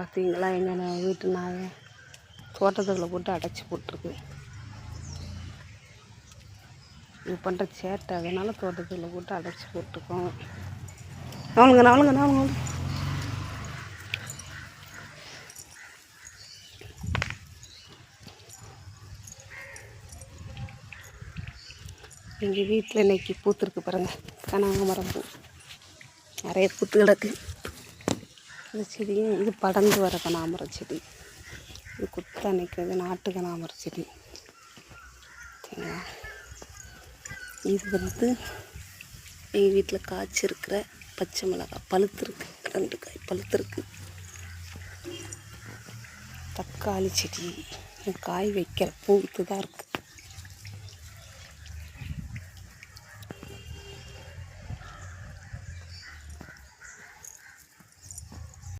பார்த்தீங்களா எங்கள் வீட்டு நாயை தோட்டத்துக்குள்ளே போட்டு அடைச்சி போட்டிருக்கு. இது பண்ணுற சேட்டை, அதனால் தோட்டத்துக்குள்ளே போட்டு அடைச்சி போட்டிருக்கோம். நவளுங்க. எங்கள் வீட்டில் இன்றைக்கி பூத்துருக்கு பாருங்கள், கனகாமரம் பூ நிறைய பூத்து கிடக்கு. இந்த செடியும் இது படர்ந்து வர கனகாமரம் செடி, இது குத்தா நிற்கிறது நாட்டு கனகாமரம் செடி. சரிங்களா, இது வந்து எங்கள் வீட்டில் காய்ச்சிருக்கிற பச்சை மிளகாய் பழுத்துருக்கு, 2 காய் பழுத்துருக்கு. தக்காளி செடி காய் வைக்கிற பூத்து தான் இருக்குது.